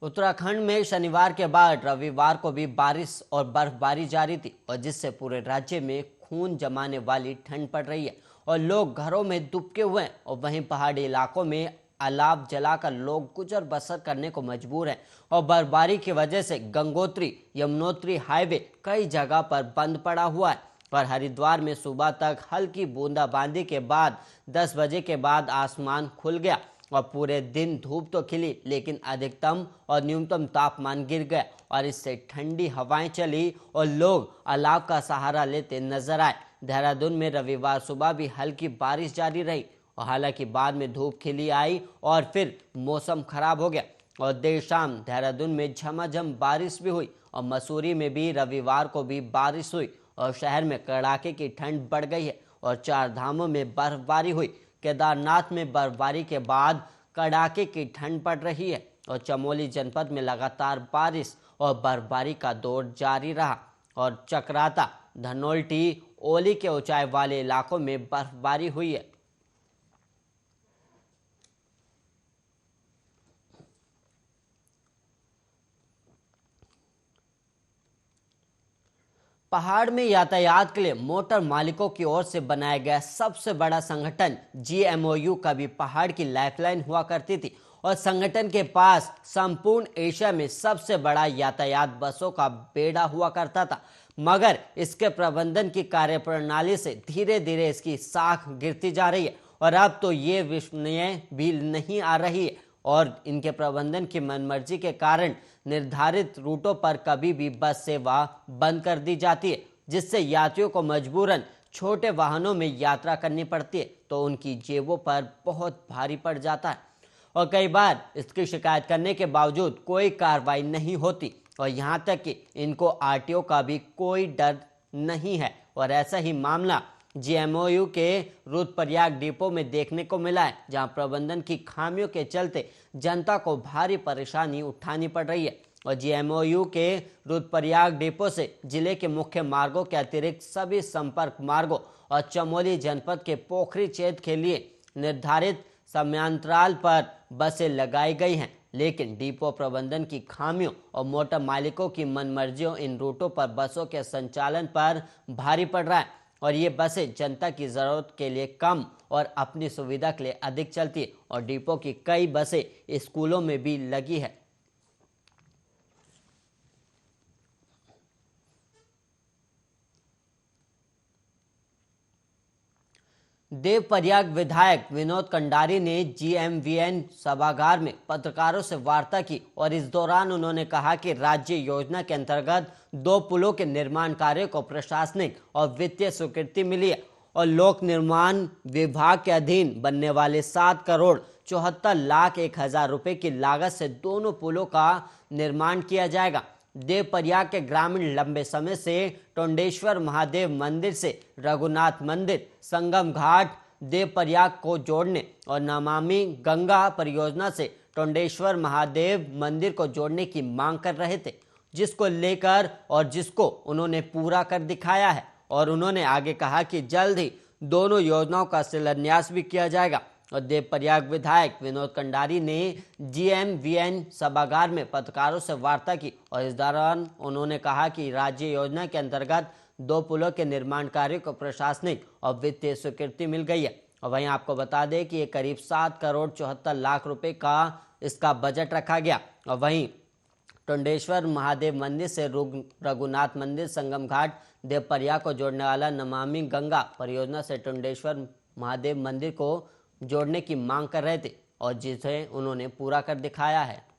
उत्तराखंड में शनिवार के बाद रविवार को भी बारिश और बर्फबारी जारी थी और जिससे पूरे राज्य में खून जमाने वाली ठंड पड़ रही है और लोग घरों में दुबके हुए हैं और वहीं पहाड़ी इलाकों में अलाव जलाकर लोग गुजर बसर करने को मजबूर हैं और बर्फबारी की वजह से गंगोत्री यमुनोत्री हाईवे कई जगह पर बंद पड़ा हुआ है। पर हरिद्वार में सुबह तक हल्की बूंदाबांदी के बाद 10 बजे के बाद आसमान खुल गया और पूरे दिन धूप तो खिली लेकिन अधिकतम और न्यूनतम तापमान गिर गया और इससे ठंडी हवाएं चली और लोग अलाव का सहारा लेते नजर आए। देहरादून में रविवार सुबह भी हल्की बारिश जारी रही और हालांकि बाद में धूप खिली आई और फिर मौसम खराब हो गया और देर शाम देहरादून में झमाझम बारिश भी हुई और मसूरी में भी रविवार को भी बारिश हुई और शहर में कड़ाके की ठंड बढ़ गई है और 4 धामों में बर्फबारी हुई। केदारनाथ में बर्फबारी के बाद कड़ाके की ठंड पड़ रही है और चमोली जनपद में लगातार बारिश और बर्फबारी का दौर जारी रहा और चक्राता धनोल्टी ओली के ऊंचाई वाले इलाकों में बर्फबारी हुई है। पहाड़ में यातायात के लिए मोटर मालिकों की ओर से बनाया गया सबसे बड़ा संगठन GMOU का भी पहाड़ की लाइफलाइन हुआ करती थी और संगठन के पास संपूर्ण एशिया में सबसे बड़ा यातायात बसों का बेड़ा हुआ करता था, मगर इसके प्रबंधन की कार्यप्रणाली से धीरे धीरे इसकी साख गिरती जा रही है और अब तो ये विश्वसनीय भी नहीं आ रही है और इनके प्रबंधन की मनमर्जी के कारण निर्धारित रूटों पर कभी भी बस सेवा बंद कर दी जाती है, जिससे यात्रियों को मजबूरन छोटे वाहनों में यात्रा करनी पड़ती है तो उनकी जेबों पर बहुत भारी पड़ जाता है और कई बार इसकी शिकायत करने के बावजूद कोई कार्रवाई नहीं होती और यहाँ तक कि इनको RTO का भी कोई डर नहीं है। और ऐसा ही मामला GMOU के रुद्रप्रयाग डिपो में देखने को मिला है, जहां प्रबंधन की खामियों के चलते जनता को भारी परेशानी उठानी पड़ रही है और GMOU के रुद्रप्रयाग डिपो से जिले के मुख्य मार्गों के अतिरिक्त सभी संपर्क मार्गों और चमोली जनपद के पोखरी क्षेत्र के लिए निर्धारित समयांतराल पर बसें लगाई गई हैं, लेकिन डिपो प्रबंधन की खामियों और मोटर मालिकों की मनमर्जियों इन रूटों पर बसों के संचालन पर भारी पड़ रहा है और ये बसें जनता की ज़रूरत के लिए कम और अपनी सुविधा के लिए अधिक चलती है और डिपो की कई बसें स्कूलों में भी लगी है। देवप्रयाग विधायक विनोद कंडारी ने GMVN सभागार में पत्रकारों से वार्ता की और इस दौरान उन्होंने कहा कि राज्य योजना के अंतर्गत 2 पुलों के निर्माण कार्य को प्रशासनिक और वित्तीय स्वीकृति मिली है और लोक निर्माण विभाग के अधीन बनने वाले 7,74,01,000 रुपए की लागत से दोनों पुलों का निर्माण किया जाएगा। देवप्रयाग के ग्रामीण लंबे समय से टोंडेश्वर महादेव मंदिर से रघुनाथ मंदिर संगम घाट देवप्रयाग को जोड़ने और नमामि गंगा परियोजना से टोंडेश्वर महादेव मंदिर को जोड़ने की मांग कर रहे थे, जिसको लेकर और जिसको उन्होंने पूरा कर दिखाया है और उन्होंने आगे कहा कि जल्द ही दोनों योजनाओं का शिलान्यास भी किया जाएगा। और देवप्रयाग विधायक विनोद कंडारी ने GMVN सभागार में पत्रकारों से वार्ता की और इस दौरान उन्होंने कहा कि राज्य योजना के अंतर्गत 2 पुलों के निर्माण कार्य को प्रशासनिक और वित्तीय स्वीकृति मिल गई है और वहीं आपको बता दें कि ये करीब 7,74,00,000 रुपए का इसका बजट रखा गया और वहीं टोंडेश्वर महादेव मंदिर से रघुनाथ मंदिर संगम घाट देवप्रयाग को जोड़ने वाला नमामि गंगा परियोजना से टोंडेश्वर महादेव मंदिर को जोड़ने की मांग कर रहे थे और जिसे उन्होंने पूरा कर दिखाया है।